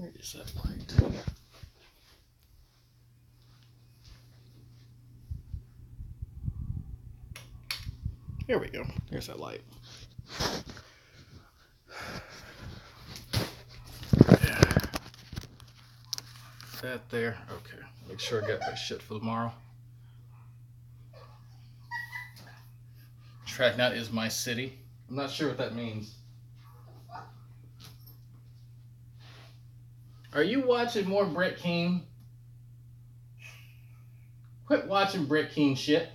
Where is that light? Here we go. There's that light. That there. Okay. Make sure I got my shit for tomorrow. Tracknut is my city. I'm not sure what that means. Are you watching more Brett Keane? Quit watching Brett Keane shit.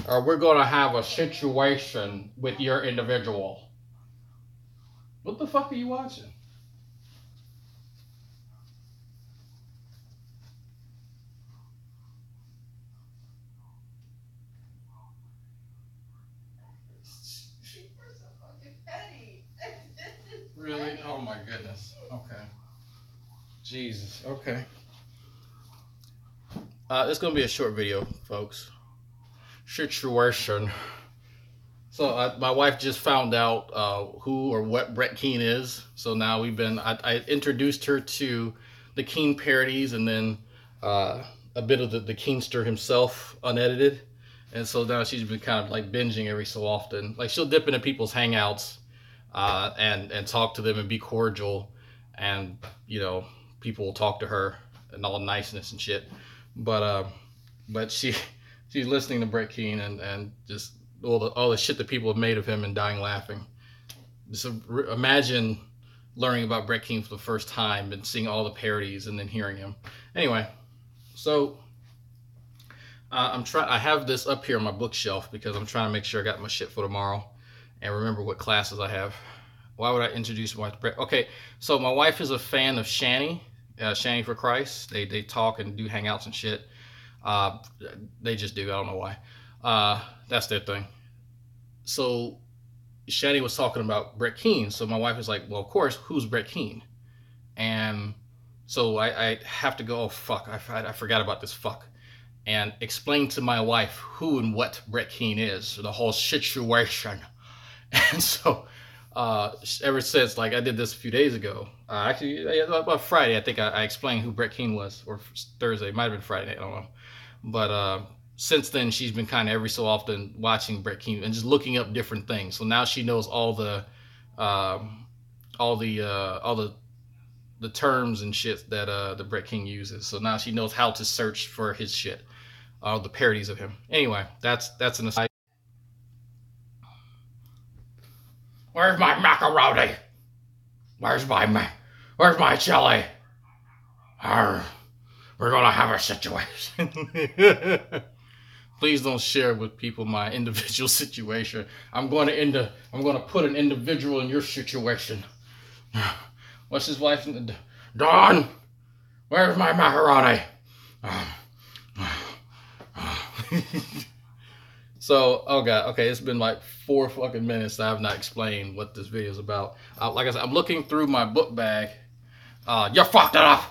Or we're gonna have a situation with your individual. What the fuck are you watching? Really? Oh my goodness. Okay. Jesus. Okay. It's gonna be a short video, folks. Situation. So my wife just found out who or what Brett Keane is. So now I introduced her to the Keane parodies and then a bit of the Keenster himself unedited. And so now she's been kind of like binging every so often. Like she'll dip into people's hangouts and talk to them and be cordial, and you know, people will talk to her and all niceness and shit. But she's listening to Brett Keane and just all the shit that people have made of him and dying laughing. So imagine learning about Brett Keane for the first time and seeing all the parodies and then hearing him. Anyway, so I have this up here on my bookshelf because I'm trying to make sure I got my shit for tomorrow and remember what classes I have. Why would I introduce my wife to Brett? Okay, so my wife is a fan of Shanny, Shanny for Christ. They talk and do hangouts and shit. They just do. I don't know why. That's their thing. So Shanny was talking about Brett Keane. So my wife was like, well, of course, who's Brett Keane? And so I have to go, oh, fuck, I forgot about this fuck. And explain to my wife who and what Brett Keane is, the whole situation. And so ever since, like I did this a few days ago, actually about Friday, I think I explained who Brett Keane was, or Thursday, it might have been Friday, I don't know. But since then, she's been kind of every so often watching Brett Keane and just looking up different things. So now she knows all the terms and shit that the Brett Keane uses. So now she knows how to search for his shit, the parodies of him. Anyway, that's an aside. Where's my macaroni? Where's my chili? We're gonna have a situation. Please don't share with people my individual situation. I'm gonna put an individual in your situation. What's his wife? Dawn, where's my macaroni? So, oh god, okay, it's been like 4 fucking minutes that I have not explained what this video is about. Like I said, I'm looking through my book bag. You fucked it up!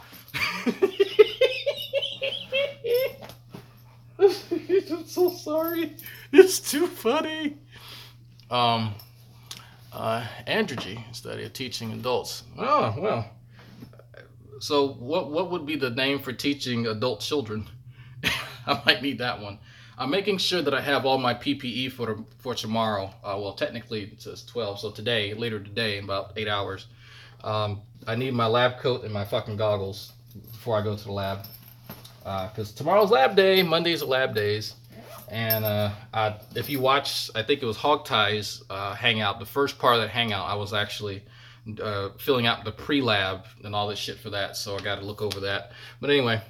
I'm so sorry. It's too funny. Androgy, study of teaching adults. Oh, well. So what would be the name for teaching adult children? I might need that one. I'm making sure that I have all my PPE for tomorrow. Well, technically it says 12, so later today, in about 8 hours. I need my lab coat and my fucking goggles before I go to the lab. Because tomorrow's lab day, Mondays are lab days. And if you watch, I think it was Hogtie's hangout, the first part of that hangout, I was actually filling out the pre-lab and all this shit for that, so I got to look over that. But anyway,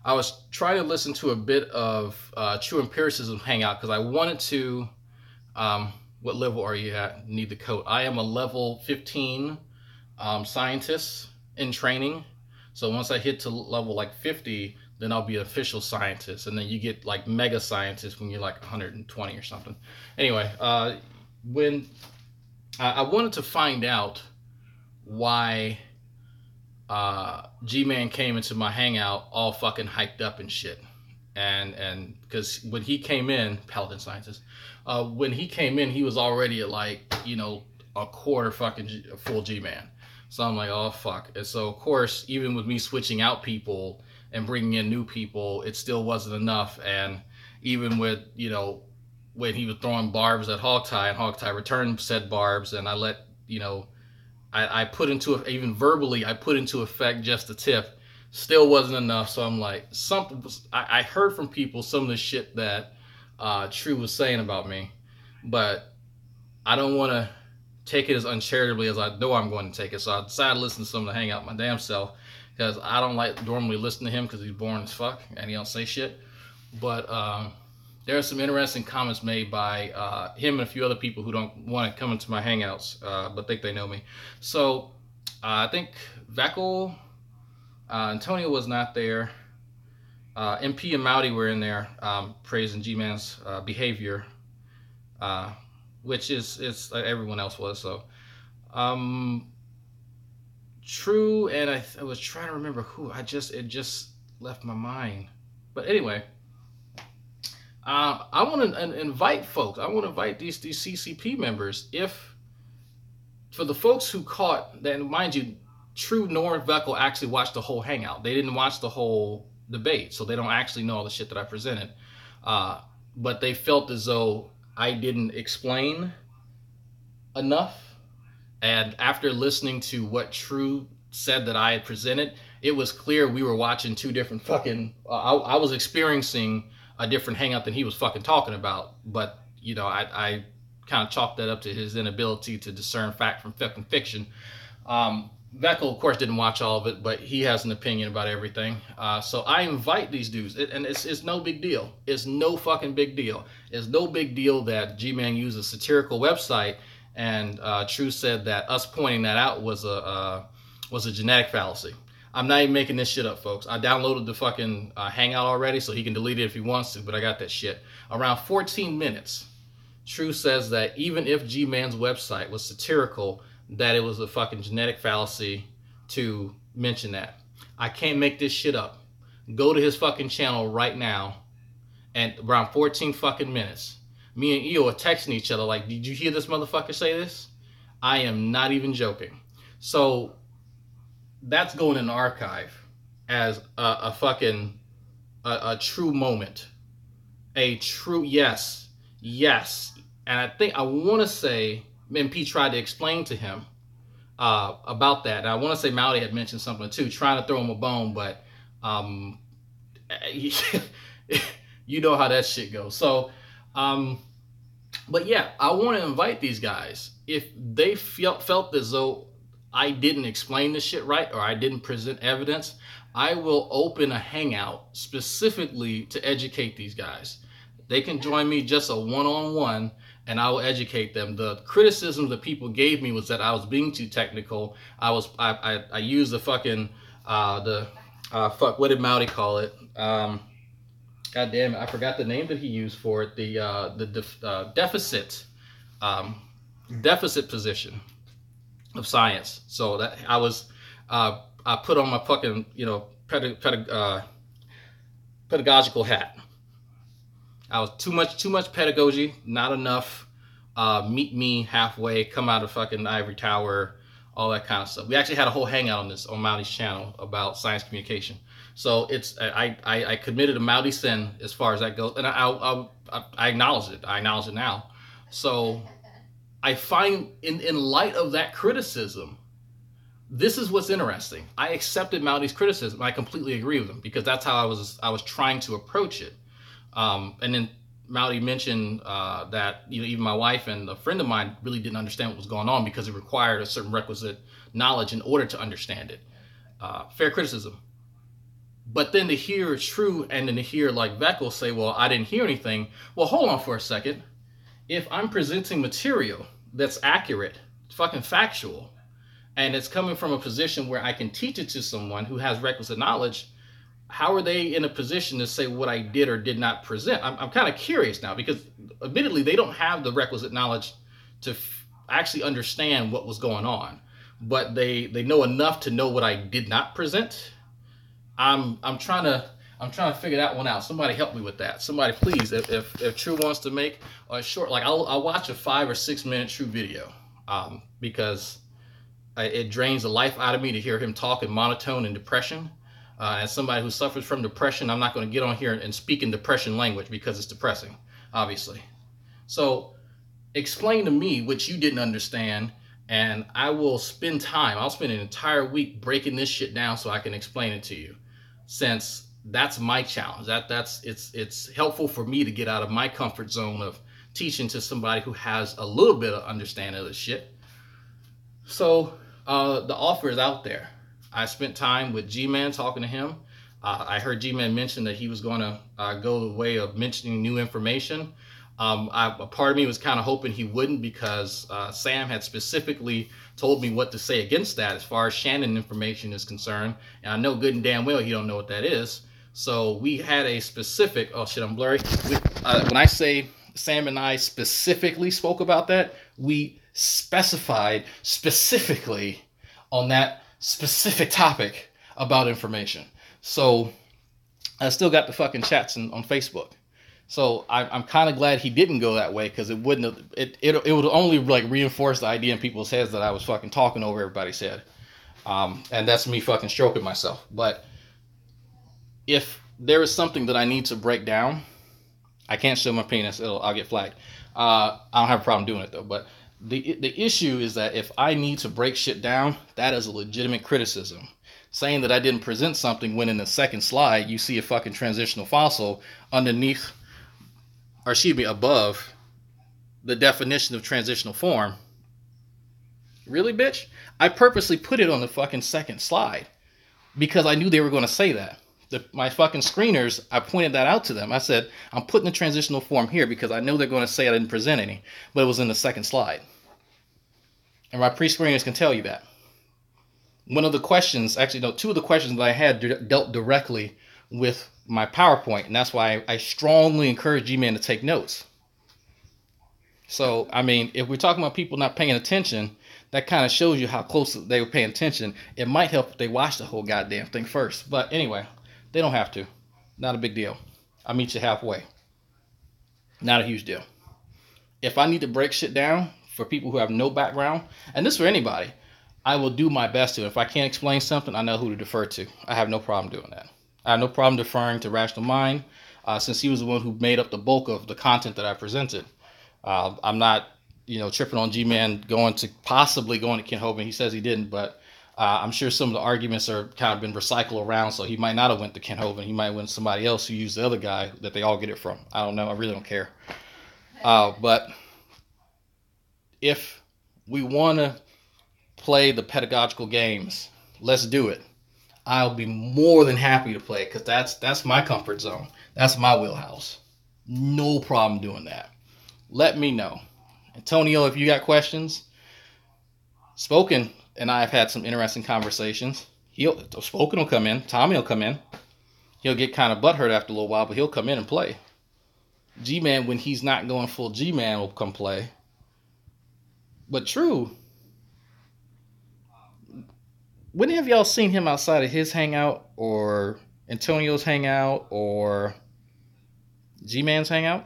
I was trying to listen to a bit of True Empiricism hangout because I wanted to, what level are you at? Need the coat. I am a level 15 scientist in training. So once I hit to level like 50, then I'll be an official scientist. And then you get like mega scientist when you're like 120 or something. Anyway, when I wanted to find out why G-Man came into my hangout all fucking hyped up and shit. And because when he came in, Paladin Scientist, when he came in, he was already at like, you know, a quarter fucking full G-man. So I'm like, oh fuck. And so of course, even with me switching out people and bringing in new people, it still wasn't enough. And even with, you know, when he was throwing barbs at Hogtie and Hogtie returned said barbs, and I let, you know, I put into, even verbally, I put into effect just the tip, still wasn't enough. So I'm like, something was, I heard from people some of the shit that True was saying about me, but I don't want to take it as uncharitably as I know I'm going to take it. So I decided to listen to some of the Hangout my damn self, because I don't like normally listen to him because he's boring as fuck and he don't say shit. But there are some interesting comments made by him and a few other people who don't want to come into my Hangouts, but think they know me. So I think Veckel, Antonio was not there. MP and Mowdy were in there praising G-Man's behavior, which is like everyone else was. So True, and I was trying to remember who. It just left my mind. But anyway, I want to invite folks. I want to invite these CCP members. If for the folks who caught, then mind you, True nor Veckel actually watched the whole Hangout. They didn't watch the whole debate, so they don't actually know all the shit that I presented. But they felt as though I didn't explain enough. And after listening to what True said that I had presented, it was clear we were watching two different fucking, I was experiencing a different Hangout than he was fucking talking about. But, you know, I kind of chalked that up to his inability to discern fact from fucking fiction. Veckel, of course, didn't watch all of it, but he has an opinion about everything. So I invite these dudes, and it's no big deal. It's no fucking big deal. It's no big deal that G-Man used a satirical website, and True said that us pointing that out was a genetic fallacy. I'm not even making this shit up, folks. I downloaded the fucking Hangout already, so he can delete it if he wants to, but I got that shit. Around 14 minutes, True says that even if G-Man's website was satirical, that it was a fucking genetic fallacy to mention that. I can't make this shit up. Go to his fucking channel right now, and around 14 fucking minutes, me and Eo are texting each other like, did you hear this motherfucker say this? I am not even joking. So that's going in the archive as a fucking a true moment. A true, yes. And I think, I want to say, MP tried to explain to him about that. And I want to say Mowdy had mentioned something too, trying to throw him a bone, but you know how that shit goes. So, but yeah, I want to invite these guys. If they felt as though I didn't explain this shit right, or I didn't present evidence, I will open a Hangout specifically to educate these guys. They can join me just a one-on-one, and I will educate them. The criticism that people gave me was that I was being too technical. I used the fucking what did Mowdy call it? God damn it, I forgot the name that he used for it. The deficit position of science. So that I was I put on my fucking, you know, pedagogical hat. I was too much pedagogy, not enough meet me halfway, come out of fucking ivory tower, all that kind of stuff. We actually had a whole Hangout on this on Mowdy's channel about science communication. So it's I committed a Mowdy sin as far as that goes, and I acknowledge it. I acknowledge it now. So I find in light of that criticism, this is what's interesting. I accepted Mowdy's criticism. I completely agree with him, because that's how I was trying to approach it. And then Mowdy mentioned that, you know, even my wife and a friend of mine really didn't understand what was going on because it required a certain requisite knowledge in order to understand it. Fair criticism. But then to hear True and then to hear like Veckel say, well, I didn't hear anything. Well, hold on for a second. If I'm presenting material that's accurate, fucking factual, and it's coming from a position where I can teach it to someone who has requisite knowledge, how are they in a position to say what I did or did not present? I'm kind of curious now, because admittedly they don't have the requisite knowledge to actually understand what was going on, but they know enough to know what I did not present. I'm trying to figure that one out. Somebody help me with that. Somebody please, if True wants to make a short, like I'll watch a 5 or 6 minute True video. because it drains the life out of me to hear him talk in monotone and depression. As somebody who suffers from depression, I'm not going to get on here and speak in depression language because it's depressing, obviously. So explain to me what you didn't understand, and I will spend time. I'll spend an entire week breaking this shit down so I can explain it to you, since that's my challenge. It's helpful for me to get out of my comfort zone of teaching to somebody who has a little bit of understanding of the shit. So the offer is out there. I spent time with G-Man talking to him. I heard G-Man mention that he was going to go the way of mentioning new information. A part of me was kind of hoping he wouldn't, because Sam had specifically told me what to say against that as far as Shannon information is concerned. And I know good and damn well he don't know what that is. So we had a specific, oh shit, I'm blurry. When I say Sam and I specifically spoke about that, we specified specifically on that specific topic about information. So I still got the fucking chats on Facebook. So I'm kind of glad he didn't go that way, because it wouldn't have, it would only like reinforce the idea in people's heads that I was fucking talking over everybody's head. And that's me fucking stroking myself. But if there is something that I need to break down, I can't show my penis. I'll get flagged. I don't have a problem doing it though. But the issue is that if I need to break shit down, that is a legitimate criticism. Saying that I didn't present something when in the second slide you see a fucking transitional fossil underneath, or excuse me, above the definition of transitional form. Really, bitch? I purposely put it on the fucking second slide because I knew they were going to say that. My fucking screeners, I pointed that out to them. I said, I'm putting the transitional form here because I know they're going to say I didn't present any, but it was in the second slide. And my pre-screeners can tell you that. One of the questions, actually, no, two of the questions that I had dealt directly with my PowerPoint, and that's why I strongly encourage G-Man to take notes. So, I mean, if we're talking about people not paying attention, that kind of shows you how close they were paying attention. It might help if they watch the whole goddamn thing first. But anyway, they don't have to. Not a big deal. I'll meet you halfway. Not a huge deal. If I need to break shit down for people who have no background, and this for anybody, I will do my best to. If I can't explain something, I know who to defer to. I have no problem doing that. I have no problem deferring to Rational Mind, since he was the one who made up the bulk of the content that I presented. I'm not, tripping on G-Man possibly going to Kent Hovind. He says he didn't, but I'm sure some of the arguments are kind of been recycled around, so he might not have went to Kent Hovind. He might have went to somebody else who used the other guy that they all get it from. I don't know. I really don't care. But if we want to play the pedagogical games, let's do it. I'll be more than happy to play it, because that's my comfort zone. That's my wheelhouse. No problem doing that. Let me know. Antonio, if you got questions, Spoken and I have had some interesting conversations. Spoken will come in. Tommy will come in. He'll get kind of butthurt after a little while, but he'll come in and play. G-Man, when he's not going full G-Man, will come play. But True, when have y'all seen him outside of his hangout, or Antonio's hangout, or G-Man's hangout?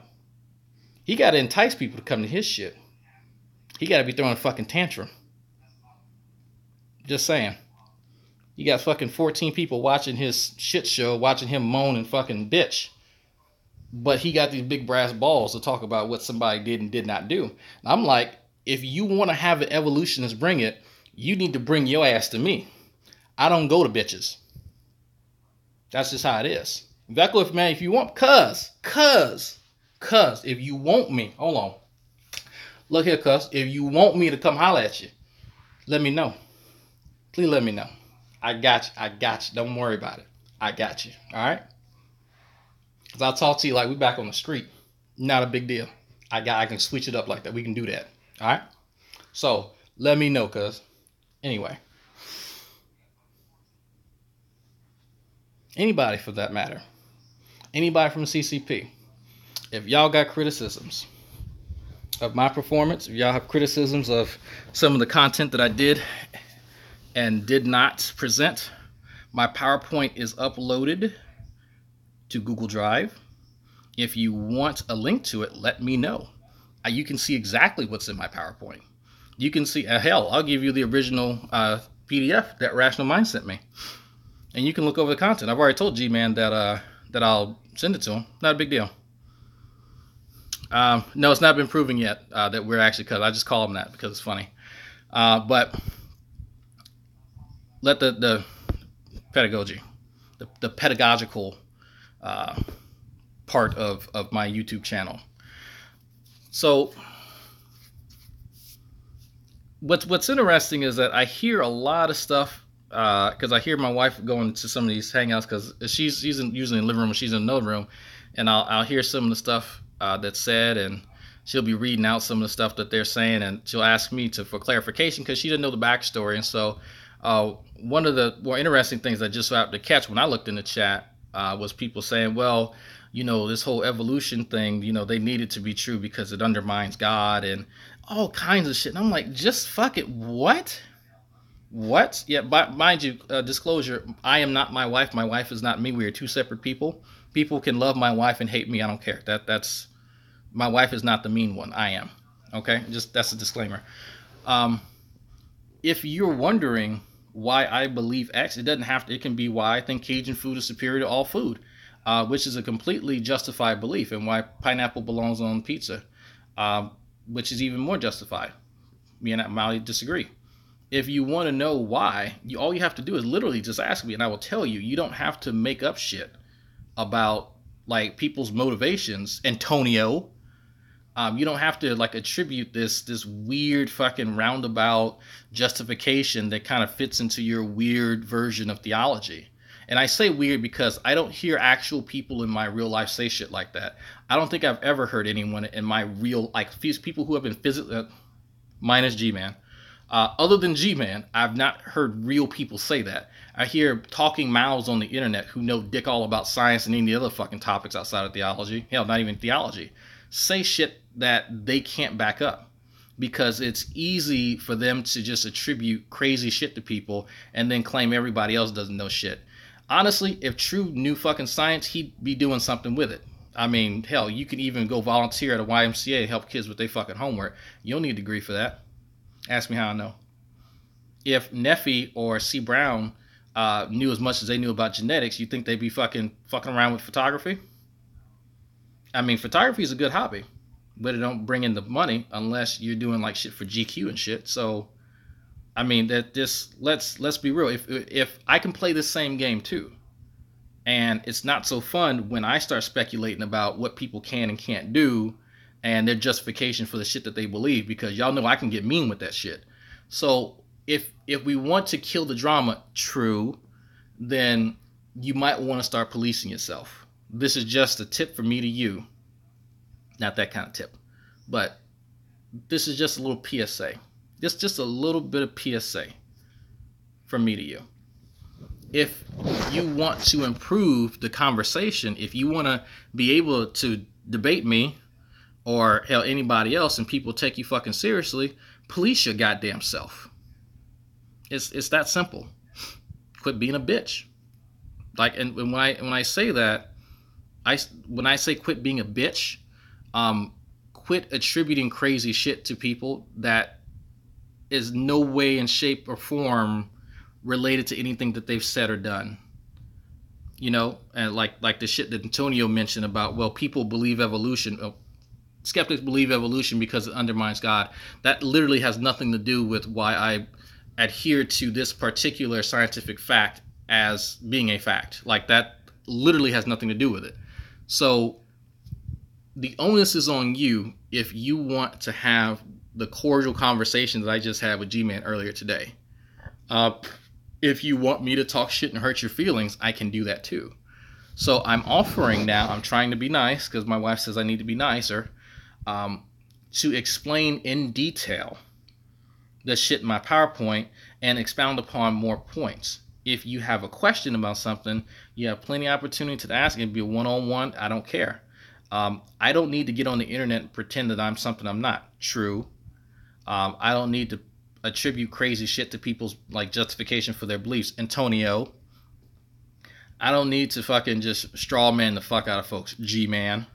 He got to entice people to come to his shit. He got to be throwing a fucking tantrum. Just saying. You got fucking 14 people watching his shit show, watching him moan and fucking bitch. But he got these big brass balls to talk about what somebody did and did not do. And I'm like, if you want to have the evolutionists bring it, you need to bring your ass to me. I don't go to bitches. That's just how it is. If you want, cuz, if you want me, hold on. Look here, cuz, if you want me to come holler at you, let me know. Please let me know. I got you. Don't worry about it. I got you. All right? Because I'll talk to you like we back on the street. Not a big deal. I can switch it up like that. We can do that. All right? So, let me know, cuz. Anyway. Anybody for that matter. Anybody from the CCP. If y'all got criticisms of my performance, if y'all have criticisms of some of the content that I did and did not present, my PowerPoint is uploaded to Google Drive. If you want a link to it, let me know. You can see exactly what's in my PowerPoint. You can see, hell, I'll give you the original PDF that Rational Mind sent me, and you can look over the content. I've already told G-Man that I'll send it to him. Not a big deal. No, it's not been proven yet that we're actually cut. I just call him that because it's funny. But let the pedagogy, the pedagogical part of my YouTube channel. So what's interesting is that I hear a lot of stuff because I hear my wife going to some of these hangouts because she's usually in the living room and she's in another room, and I'll hear some of the stuff that's said, and she'll be reading out some of the stuff that they're saying, and she'll ask me for clarification because she didn't know the backstory. And so one of the more interesting things I just happened to catch when I looked in the chat was people saying, well, this whole evolution thing, they need it to be true because it undermines God and all kinds of shit. And I'm like, just fuck it. What? Yeah, but mind you, disclosure, I am not my wife. My wife is not me. We are two separate people. People can love my wife and hate me. I don't care. That's my wife is not the mean one. I am. Okay? Just that's a disclaimer. If you're wondering why I believe X, it doesn't have to. It can be why I think Cajun food is superior to all food, which is a completely justified belief, and why pineapple belongs on pizza, which is even more justified. Me and Molly disagree. If you want to know why, all you have to do is literally just ask me, and I will tell you. You don't have to make up shit about like people's motivations, Antonio. You don't have to like attribute this weird fucking roundabout justification that kind of fits into your weird version of theology. And I say weird because I don't hear actual people in my real life say shit like that. I don't think I've ever heard anyone in my real, like people who have been physically, minus G-Man. Other than G-Man, I've not heard real people say that. I hear talking mouths on the internet who know dick all about science and any other fucking topics outside of theology. Hell, not even theology. Say shit that they can't back up because it's easy for them to just attribute crazy shit to people and then claim everybody else doesn't know shit. Honestly, if True knew fucking science, he'd be doing something with it. I mean, hell, you can even go volunteer at a YMCA and help kids with their fucking homework. You don't need a degree for that. Ask me how I know. If Neffy or C. Brown knew as much as they knew about genetics, you think they'd be fucking around with photography? I mean, photography is a good hobby, but it don't bring in the money unless you're doing like shit for GQ and shit. So, I mean, let's be real. If I can play this same game too, and it's not so fun when I start speculating about what people can and can't do and their justification for the shit that they believe, because y'all know I can get mean with that shit. So if we want to kill the drama, True, then you might want to start policing yourself. This is just a tip from me to you. Not that kind of tip, but this is just a little PSA. Just a little bit of PSA from me to you. If you want to improve the conversation, if you want to be able to debate me or hell anybody else and people take you fucking seriously, police your goddamn self. It's that simple. Quit being a bitch. Like, and when I say that, when I say quit being a bitch, quit attributing crazy shit to people that is no way in shape or form related to anything that they've said or done. And like the shit that Antonio mentioned about, well, people believe evolution. Skeptics believe evolution because it undermines God. That literally has nothing to do with why I adhere to this particular scientific fact as being a fact. Like, that literally has nothing to do with it. So the onus is on you if you want to have the cordial conversation that I just had with G-Man earlier today. If you want me to talk shit and hurt your feelings, I can do that too. So I'm offering now, I'm trying to be nice because my wife says I need to be nicer, to explain in detail the shit in my PowerPoint and expound upon more points. If you have a question about something, you have plenty of opportunity to ask. It'd be a one-on-one. I don't care. I don't need to get on the internet and pretend that I'm something I'm not. True. I don't need to attribute crazy shit to people's like justification for their beliefs. Antonio. I don't need to fucking just straw man the fuck out of folks. G-Man.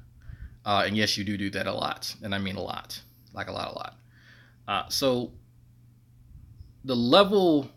And yes, you do that a lot. And I mean a lot. Like a lot. So the level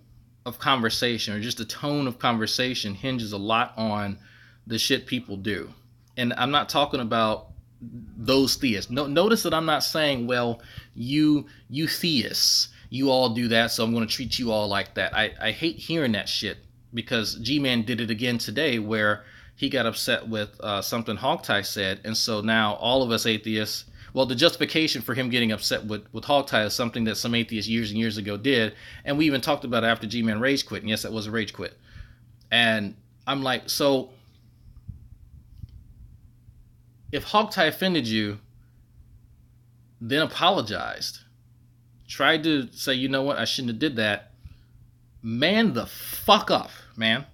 of conversation or just the tone of conversation hinges a lot on the shit people do. And I'm not talking about those theists. No, notice that I'm not saying, well, you theists, you all do that, so I'm going to treat you all like that. I hate hearing that shit because G-Man did it again today where he got upset with something Hogtie said, and so now all of us atheists, well, the justification for him getting upset with Hogtie is something that some atheists years and years ago did, and we even talked about it after G-Man rage quit, and yes, that was a rage quit. And I'm like, so if Hogtie offended you, then apologized, tried to say, you know what, I shouldn't have did that, man the fuck up, man.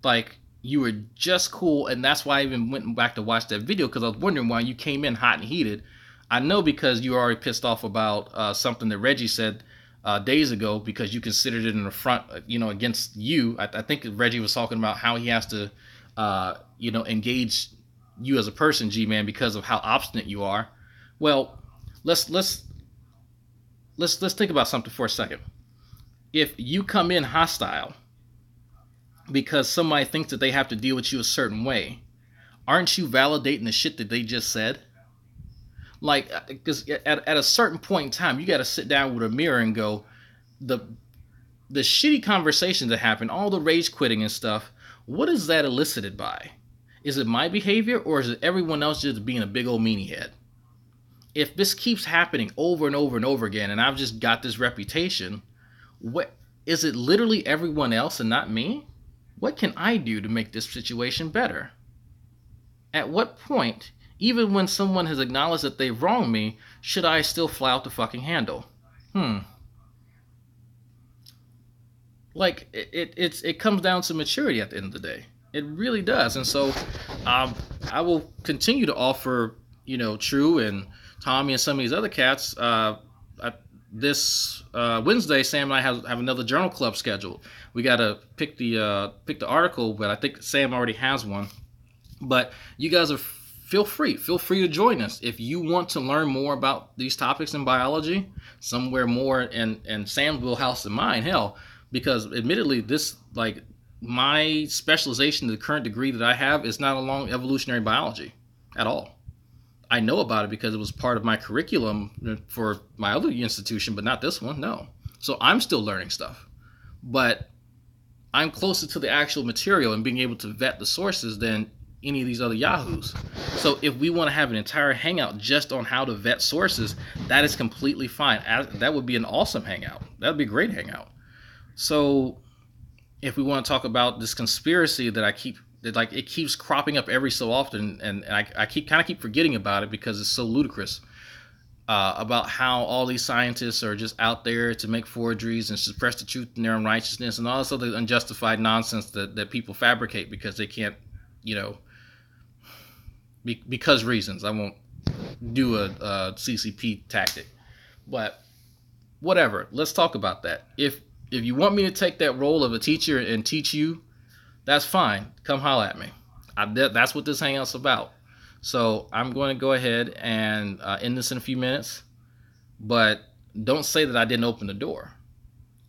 Like, you were just cool, and that's why I even went back to watch that video, because I was wondering why you came in hot and heated. I know because you were already pissed off about something that Reggie said days ago, because you considered it an affront, against you. I think Reggie was talking about how he has to, engage you as a person, G-Man, because of how obstinate you are. Well, let's think about something for a second. If you come in hostile because somebody thinks that they have to deal with you a certain way, aren't you validating the shit that they just said? Like, because at a certain point in time, you got to sit down with a mirror and go, the shitty conversations that happen, all the rage quitting and stuff, what is that elicited by? Is it my behavior, or is it everyone else just being a big old meanie head? If this keeps happening over and over and over again, and I've just got this reputation, what is it? Literally everyone else and not me? What can I do to make this situation better? At what point, even when someone has acknowledged that they've wronged me, should I still fly out the fucking handle? Like, it comes down to maturity at the end of the day. It really does. And so I will continue to offer, True and Tommy and some of these other cats. This Wednesday, Sam and I have another journal club scheduled. We got to pick the article, but I think Sam already has one. But you guys feel free to join us if you want to learn more about these topics in biology, somewhere more in Sam's wheelhouse than mine. Hell, because admittedly, this, like, my specialization to the current degree that I have is not along evolutionary biology at all. I know about it because it was part of my curriculum for my other institution, but not this one, no. So I'm still learning stuff. But I'm closer to the actual material and being able to vet the sources than any of these other yahoos. So if we want to have an entire hangout just on how to vet sources, that is completely fine. That would be an awesome hangout. That would be a great hangout. So if we want to talk about this conspiracy that it keeps cropping up every so often, and I keep forgetting about it because it's so ludicrous, about how all these scientists are just out there to make forgeries and suppress the truth and their unrighteousness and all this other unjustified nonsense that people fabricate because they can't, because reasons. I won't do a CCP tactic, but whatever. Let's talk about that. If you want me to take that role of a teacher and teach you, that's fine. Come holler at me. That's what this hangout's about. So I'm going to go ahead and end this in a few minutes. But don't say that I didn't open the door.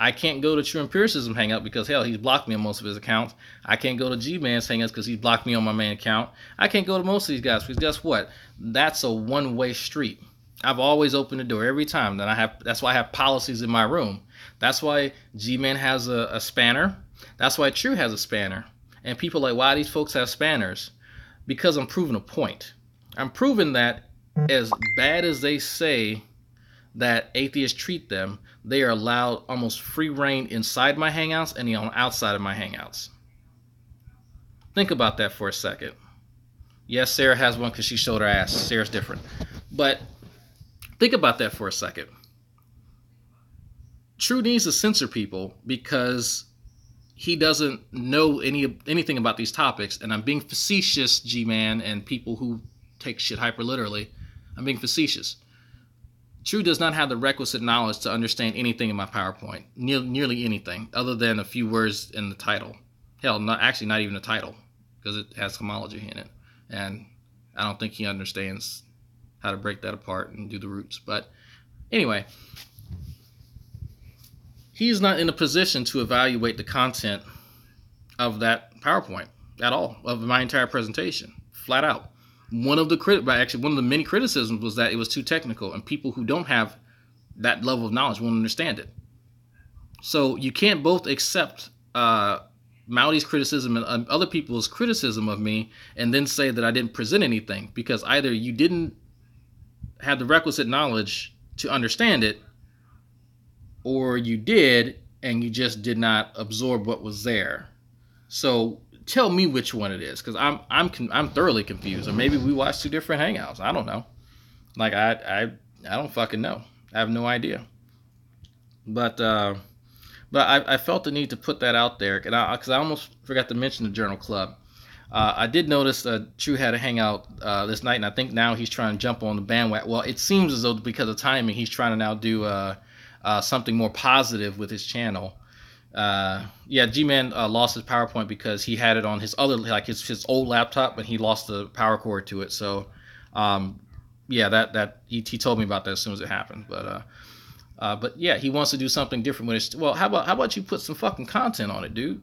I can't go to True Empiricism hangout because, hell, he's blocked me on most of his accounts. I can't go to G-Man's hangouts because he's blocked me on my main account. I can't go to most of these guys because guess what? That's a one-way street. I've always opened the door every time. That's why I have policies in my room. That's why G-Man has a spanner. That's why True has a spanner. And people are like, why these folks have spanners? Because I'm proving a point. I'm proving that as bad as they say that atheists treat them, they are allowed almost free reign inside my hangouts and on outside of my hangouts. Think about that for a second. Yes, Sarah has one because she showed her ass. Sarah's different. But think about that for a second. True needs to censor people because he doesn't know anything about these topics, and I'm being facetious, G-Man, and people who take shit hyper literally. I'm being facetious. True does not have the requisite knowledge to understand anything in my PowerPoint, nearly anything, other than a few words in the title. Hell, not even the title, because it has homology in it, and I don't think he understands how to break that apart and do the roots. But anyway, he's not in a position to evaluate the content of that PowerPoint at all, of my entire presentation, flat out. One of the many criticisms was that it was too technical, and people who don't have that level of knowledge won't understand it. So you can't both accept Maudi's criticism and other people's criticism of me and then say that I didn't present anything, because either you didn't have the requisite knowledge to understand it, or you did and you just did not absorb what was there. So tell me which one it is, because I'm thoroughly confused. Or maybe we watched two different hangouts. I don't know. Like I don't fucking know. I have no idea. But I felt the need to put that out there, because I almost forgot to mention the Journal Club. I did notice that True had a hangout this night, and I think now he's trying to jump on the bandwagon. Well, it seems as though because of timing, he's trying to now do something more positive with his channel. G-Man lost his PowerPoint because he had it on his other, like his old laptop, and he lost the power cord to it. So, he told me about that as soon as it happened. But yeah, he wants to do something different with it. Well, how about you put some fucking content on it, dude?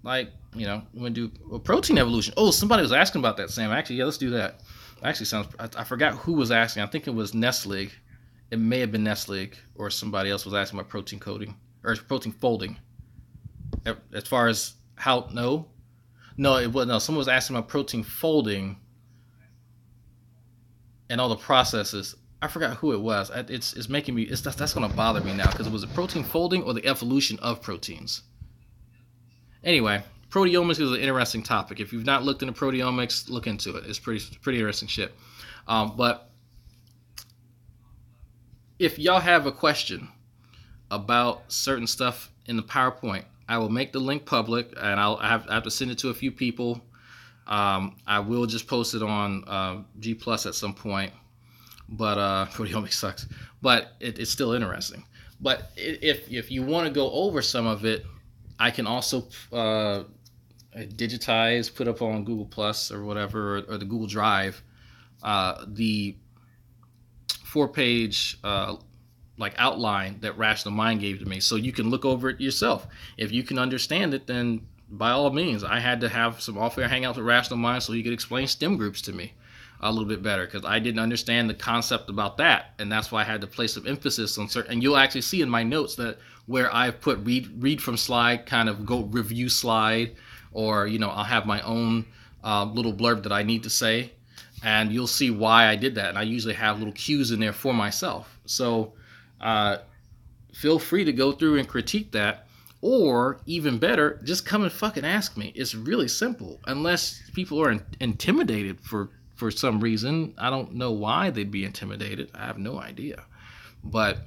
Like, you know, we're gonna do a protein evolution. Oh, somebody was asking about that, Sam. Actually, yeah, let's do that. Actually, I forgot who was asking. I think it was Nestlig. It may have been Nestlig, or somebody else was asking about protein coding or protein folding. As far as how, no, it wasn't. No, someone was asking about protein folding and all the processes. I forgot who it was. It's making me. That's going to bother me now, because it was a protein folding or the evolution of proteins. Anyway, proteomics is an interesting topic. If you've not looked into proteomics, look into it. It's pretty interesting shit. But if y'all have a question about certain stuff in the PowerPoint, I will make the link public, and I have to send it to a few people. I will just post it on G Plus at some point. But proteomics sucks. But it's still interesting. But if you want to go over some of it, I can also digitize, put up on Google Plus or whatever, or the Google Drive, the 4-page like outline that Rational Mind gave to me, so you can look over it yourself. If you can understand it, then by all means. I had to have some off-air hangouts with Rational Mind so he could explain STEM groups to me a little bit better, because I didn't understand the concept about that, and that's why I had to place some emphasis on certain. And you'll actually see in my notes that where I've put read from slide, kind of go review slide, or I'll have my own little blurb that I need to say, and you'll see why I did that. And I usually have little cues in there for myself. So feel free to go through and critique that, or even better, just come and fucking ask me. It's really simple, unless people are intimidated for some reason. I don't know why they'd be intimidated. I have no idea. But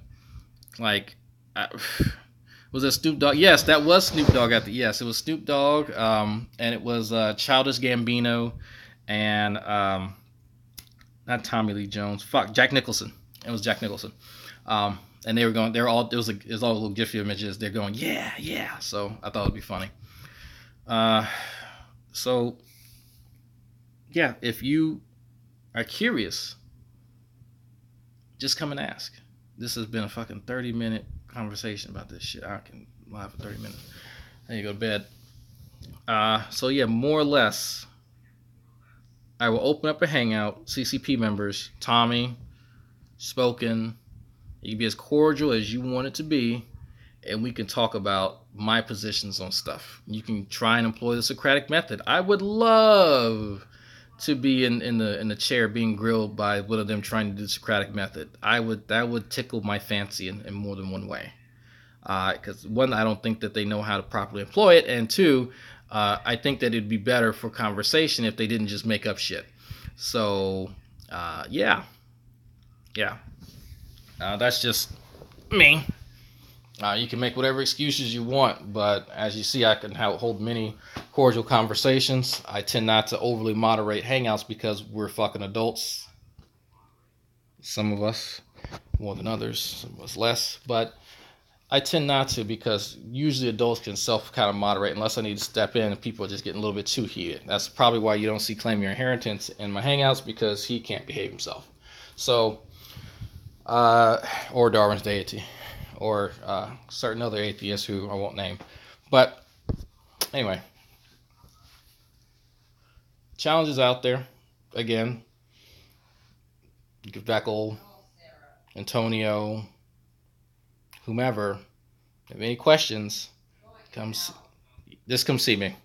was it Snoop Dogg? Yes, that was Snoop Dogg yes, it was Snoop Dogg, and it was Childish Gambino, and not Tommy Lee Jones. Jack Nicholson. It was Jack Nicholson. And they were going. It was all little gify images. They're going, yeah. So I thought it'd be funny. So yeah, if you are curious, just come and ask. This has been a fucking 30-minute conversation about this shit. I can lie for 30 minutes. Then you go to bed. So yeah, more or less, I will open up a hangout. CCP members, Tommy, Spoken. You can be as cordial as you want it to be, and we can talk about my positions on stuff. You can try and employ the Socratic method. I would love to be in the chair being grilled by one of them trying to do the Socratic method. That would tickle my fancy in more than one way. Because one, I don't think that they know how to properly employ it, and two, I think that it'd be better for conversation if they didn't just make up shit. So yeah. That's just me. You can make whatever excuses you want, but as you see, I can hold many cordial conversations. I tend not to overly moderate hangouts because we're fucking adults. Some of us more than others, some of us less, but I tend not to, because usually adults can kind of moderate unless I need to step in and people are just getting a little bit too heated. That's probably why you don't see Claim Your Inheritance in my hangouts, because he can't behave himself. So or Darwin's Deity, or certain other atheists who I won't name. But anyway, challenges out there. Again, Beckel, Antonio, whomever, if you have any questions, come see me.